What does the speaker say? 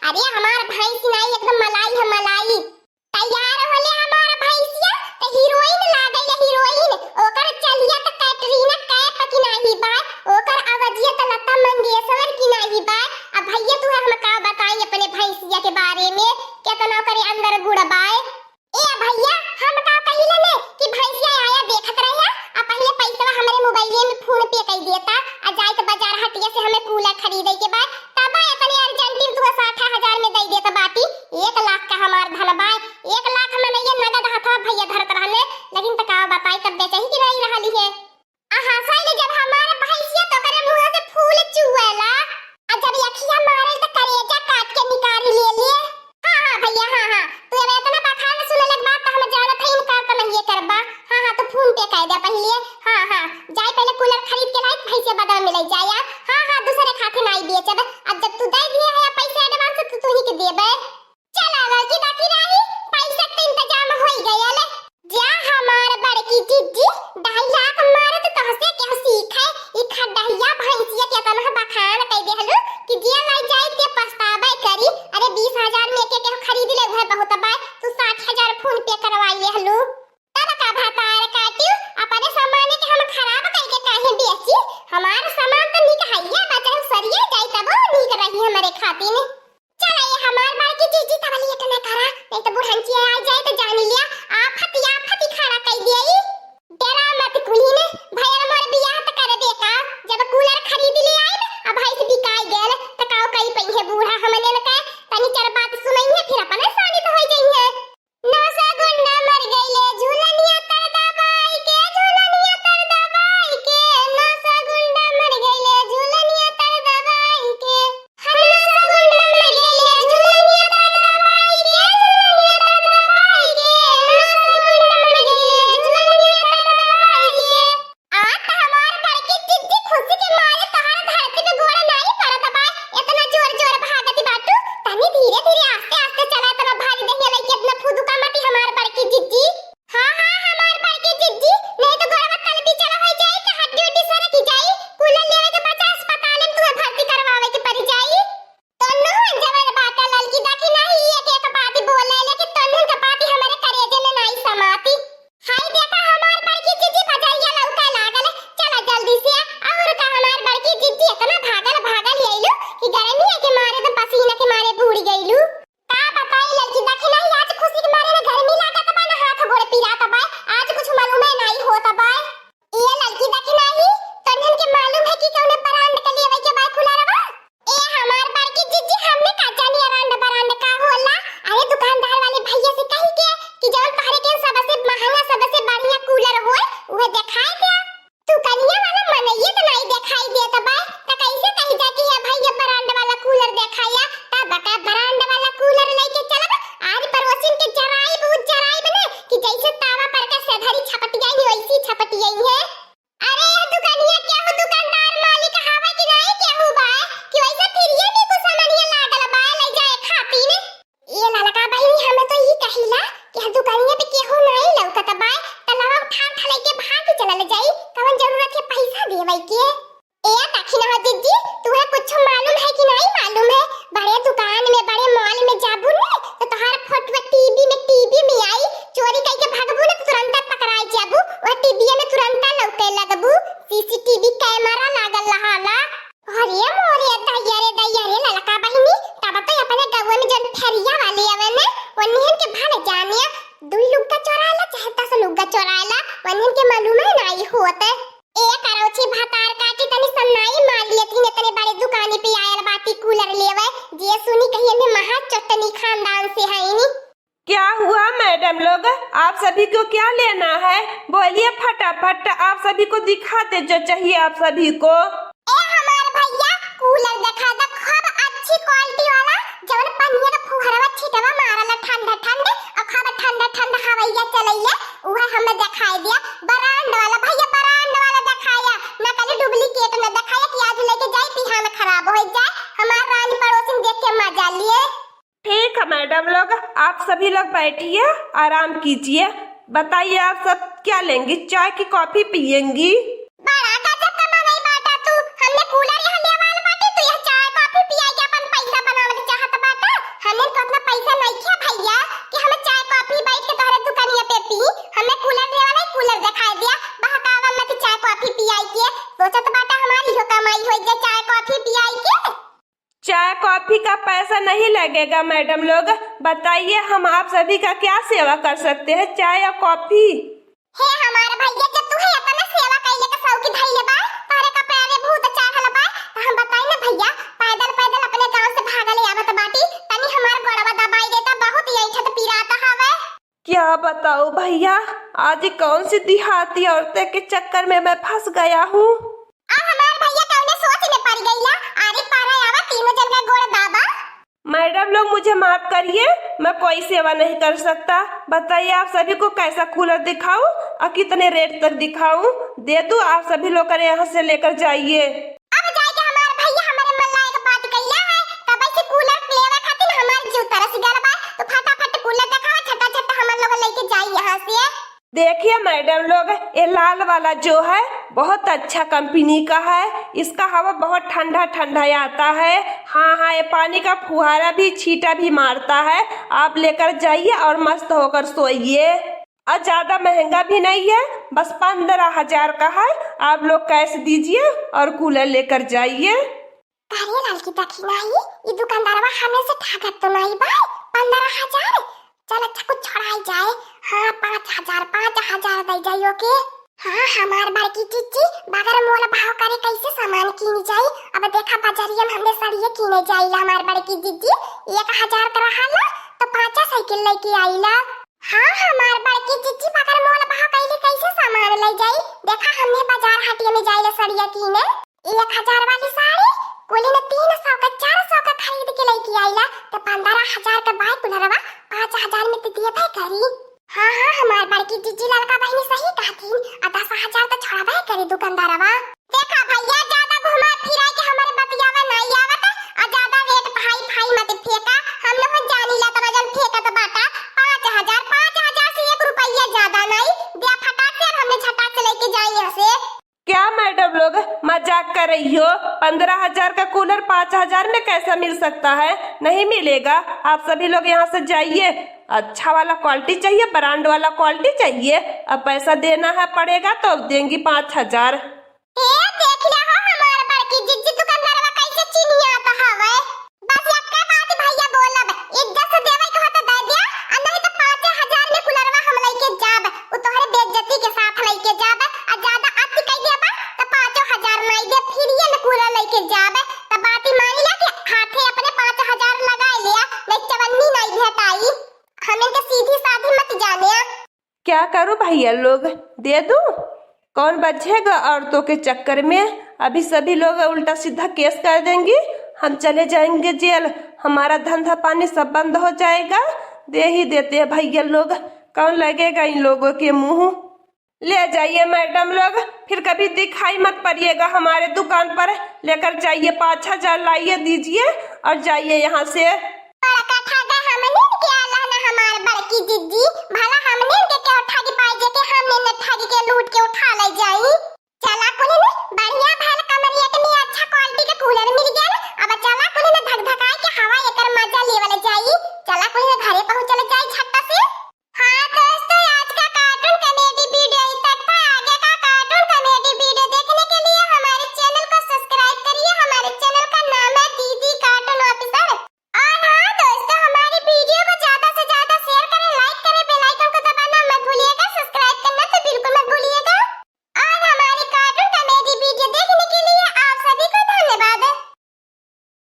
अरे हमार भैंस नहीं एकदम मलाई है मलाई। तैयार होले हमार भैंसिया त हीरोइन लागे है हीरोइन। ओकर चलिया त कैटरीना कैफ की नहीं बा, ओकर आवाजिया त लता मंगेशकर की नहीं बा। अब भैया तू हम का बताई अपने भैंसिया के बारे में केतना करे अंदर गुड़ बाए। ए भैया हम का कहिले ने कि भैंसिया आया देखत रहे आ पहले पैसा हमरे मोबाइल में फोन पे कर देता आ जाए त बाजार हटिया से हमें कूलर खरीदे के बाद तब इतने अर्जेंटिन तू 60,000 में दे देता बाटी 1 लाख का हमार धन बाय 1 लाख में नहीं नगद हाथा भैया धरत रहले। लेकिन त का बताई तब बेचही कि नहीं रहली है। आहा साइले जब हमारे भैंसिया तो करे मुंह से फूल चुएला आ जब अखियां मारे त करेजा काट के निकाल ले ले। हां भैया हां तू अब इतना बखान सुने लग बात तो हम जानत है इनका तो नहीं करबा। हां तो फोन पे कह दे पहले। हां जाए पहले कूलर खरीद के लाई भैंसिया बदल में ले जाया। हां दूसरे खाते नहीं बेचब। अब जब तू दे दिए है पैसा एडवांस तू ही के देबे। चला लड़की बाकी रही पैसा का इंतजाम हो गया ले जा हमार बड़की जीजी 2.5 लाख मारे तो तहसे के सीखे ई खडहिया भैंसिया के तना बखान कह देहलु कि जे लाई जाए के पछतावे करी। अरे 20,000 में के खरीद ले है बहुत बा तू 60,000 फोन पे करवाई लेहलु तब का भातार काटियो अपने सामान के हम खराब करके काहे बेची। हमार सामान तो निक हइया बचा सरिए जाई तब निक रही हमारे खातिर ने। चला ये हमार बड़की जीजी तबली इतना करा नहीं तो बुढ़ंची आ जाए तो जान लिया आफत खड़ा कर दिया। डरा मत कुली ने भैया मोर बियाह त कर दे का जब कूलर खरीद ले आई ना अब भाई से बिकाई गेल त काओ कई पहिए बूढ़ा हमने न कह तनी चार बात सुनई है फिर अपने शादी तो होई जाई है। नौसा गुंडा मर गईले झूलनिया तर दबाई के झूलनिया तर दबाई के नौसा गुंडा मर गईले झूलनिया तर दबाई के नौसा गुंडा मर गईले झूलनिया तर दबाई के झूलनिया तर दबाई के नौसा गुंडा मर गईले झूलनिया तर दबाई के। आत हमार बड़की जिद्दी खुशी के मारे तहार धरती पे घोड़ा नहीं पड़त बा इतना जोर भागती बाटू तनी धीरे धीरे आस्ते आस्ते चला तना भारी देखे लई के अपना फुदुका मटी हमार बड़की जिद्दी। हां हमार बड़की जिद्दी नहीं तो घोड़ा कल भी चला हो जाए तो हड्डी उड्डी सारा की जाई कूलर लेवे के बचा अस्पताल में तुम्हें भर्ती करवावे के पड़ जाई। तन्नू जबर बात ललकी दाखी नहीं एक बात बोले लेकिन तन्नू के बात हमारे करेजे में नहीं समाती। हाय देखा हमार बड़की जिद्दी बजारिया लौका लागल चला जल्दी से और का हमार बड़की जिद्दी इतना भागल आइलू कि गर्मी के मारे तो पसीना के मारे बूढ़ गइलू। का बताई लड़की दाखी नहीं आज खुशी के मारे ना गर्मी लागत बा ना हाथ गोड़ पीरात बा आज कुछ मालूम है नहीं होता बा। ये लड़की दाखी नहीं तन्नू के मालूम है कि कौन बरांड के लिए के बा खुला रवा। ए हमार बड़की जिद्दी हमने का जानी बरांड का होला। अरे दुकानदार वाले भैया से कही के कि जौन तहरे के सबसे महंगा सबसे बढ़िया कूलर होए उहे दिखाई दे। तू कनिया वाला मनइए तो नहीं दिखाई देत बा त कैसे कही जाती है भैया बरांड वाला कूलर दिखाया तब बता बरांड वाला कूलर लेके चलब आज पड़ोसिन के जराई बहुत जराई बने कि जैसे तावा पर का सेधरी छपटियाई नहीं वैसी छपटियाई है। अरे ये दुकानिया क्या हो दुकानदार मालिक हवा कि नहीं केहू बा कि वैसे फिरिए भी कुछ सामानिया लागल बा ले जाए खाती ने। ये ललका बहिनी हमें तो ई कहिला कि दुकानिया पे केहू नहीं लौकत बा तलवा उठा उठा के भाग चलल जाई कवन जरूरत है पैसा देवई के। ए दक्षिण हो जीजी तुम्हें कुछ मालूम है कि नहीं मालूम है बड़े दुकान में बड़े मॉल में जाबू ने तो तोहार फोटो टीवी में आई चोरी करके भागबू ने तुरंत पकड़ाई जाबू और टीवी में तुरंत लौके लगबू सीसीटीवी कैमरा लागल रहाला। अरे मोरे दैया रे ललका बहिनी तब तो अपने गांव में जन फेरिया वाले आवे ने वनिहन के भाले जाने दू लुग्गा चोराला चाहता से लुग्गा चोराला वनिहन के मालूम है नहीं होते। ए करोची भातार काटी तनी सन्नाई मार लेती ने तने बड़े दुकानी पे आयल बाती कूलर लेवे जे सुनी कहिए ने महा चटनी खानदान से है नी। क्या हुआ मैडम लोग आप सभी को क्या लेना है बोलिए फटाफट आप सभी को दिखाते जो चाहिए आप सभी को। ए हमार भैया कूलर दिखा द खूब अच्छी क्वालिटी वाला जवन पनिया का फुहरवा छिटवा मारला ठंडा ठंडे और खूब ठंडा ठंडा हवाइया चलैया उहे हमें दिखाई दिया ब्रांड वाला भैया ब्रांड वाला दिखाया ना कल डुप्लीकेट ना दिखाया कि आज लेके जाए बिहान खराब हो जाए हमार रानी पड़ोसिन देख के मजा लिए। ठीक है मैडम लोग आप सभी लोग बैठिए आराम कीजिए बताइए आप सब क्या लेंगी चाय की कॉफी पियेंगी। बड़ा गजब का मंगाई बाटा तू हमने कूलर यहाँ ले वाल बाटे तू यह चाय कॉफी पिया के अपन पैसा बनावे चाहत बाटा हो जाए चाय कॉफी पियाई के। चाय कॉफी का पैसा नहीं लगेगा मैडम लोग। बताइए हम आप सभी का क्या सेवा कर सकते हैं, चाय या कॉफी? हे हमारे भैया जब तू है अपना सेवा कइले के सौ की धइले बा तारे का पैरे भूत चाहल बा त हम बताई ना भैया पैदल पैदल अपने गांव से भागले आवत बाटी तनी हमार गोड़वा दबाई देता बहुत यही छत पीराता हवे। क्या बताऊं भैया, आज कौन सी देहाती औरतें के चक्कर में मैं फंस गया हूँ। अब हमार भैया कौने सोच में पड़ गईला आरे पारा आवा तीनों जन का गोड़ दाबा। मैडम लोग मुझे माफ करिए, मैं कोई सेवा नहीं कर सकता। बताइए आप सभी को कैसा कूलर दिखाऊं और कितने रेट तक दिखाऊं? दे दूं आप सभी लोग यहाँ से लेकर जाइए। अब जाके हमार भैया हमारे मल्लाए का बात कइला है तब से कूलर लेवा खातिर हमार जीव तरस गल बा तो फटाफट कूलर दिखावा छटा छटा हमन लोग लेके जाई यहाँ से। देखिए मैडम लोग, ये लाल वाला जो है बहुत अच्छा कंपनी का है। इसका हवा बहुत ठंडा ठंडा आता है। हाँ, ये पानी का फुहारा भी छींटा भी मारता है। आप लेकर जाइए और मस्त होकर सोइए। और ज्यादा महंगा भी नहीं है, बस 15,000 का है। आप लोग कैश दीजिए और कूलर लेकर जाइए। लाल की दक्षिणाई ये दुकानदारवा हमें से ठगत तो नहीं बा 15,000। चल अच्छा कुछ छोड़ाई जाए। हाँ 5,000 दे जाइयो के। हाँ हमार बड़की चीची बगर मोल भाव करे कैसे सामान कीनी जाई। अब देखा बाजारिया में हमने साड़ियाँ कीने जाइला हमार बड़की जीजी 1,000 का रहाला तो 5 साइकिल लेके आइला। हाँ हमार बड़की चीची बगर मोल भाव कैले कैसे सामान ले जाई। देखा हमने बाजार हटिया में जाइला साड़ियाँ कीने 1,000 वाली साड़ी कोली ने 300 का 400 का खरीद के लेके आइला तो 15,000 का बाई कुलरवा 5,000 में तो दिया भाई करी। हाँ हमार बड़की जीजी लड़का बहनी सही कहतीन 10,000 तो छोड़ा भाई करी दुकानदारवा। देखा भैया ज्यादा घुमा फिरा के हमारे बतियावा नहीं आवत और ज्यादा रेट भाई मत फेंका। हम लोग जानीला तो वजन फेंका तो बाटा 5,000 से 1 रुपया ज्यादा नहीं दिया फटाक से हमने झटाक से लेके जाए यहाँ से। क्या मैडम लोग मजाक कर रही हो? 15,000 का कूलर 5,000 में कैसा मिल सकता है? नहीं मिलेगा। आप सभी लोग यहाँ से जाइए। अच्छा वाला क्वालिटी चाहिए, ब्रांड वाला क्वालिटी चाहिए, अब पैसा देना है पड़ेगा तो देंगी 5,000। देख ला हो हमार बड़की जीजी दुकानदारवा कैसे चिनियाता हवे। बस एक बात भैया बोलब इज्जत से देवे के होता दे दिया और नहीं तो 5,000 में कूलरवा हम लेके जाब उ तोहरे बेइज्जती के साथ लेके जाब और ज्यादा अति कह देबा तो 5,000 नहीं दे फिर ये में कूलर लेके जाब तो बाती मान ला के हाथे अपने 5,000 लगा लिया नहीं चवन्नी नहीं भेटाई। हमें तो सीधी साधी मत जाने। क्या करूं भैया लोग, दे दूं? कौन बचेगा औरतों के चक्कर में? अभी सभी लोग उल्टा सीधा केस कर देंगे, हम चले जाएंगे जेल, हमारा धंधा पानी सब बंद हो जाएगा। दे ही देते हैं भैया लोग, कौन लगेगा इन लोगों के मुंह। ले जाइए मैडम लोग, फिर कभी दिखाई मत पड़िएगा हमारे दुकान पर। लेकर जाइए 5,000 लाइए दीजिए और जाइए यहाँ से।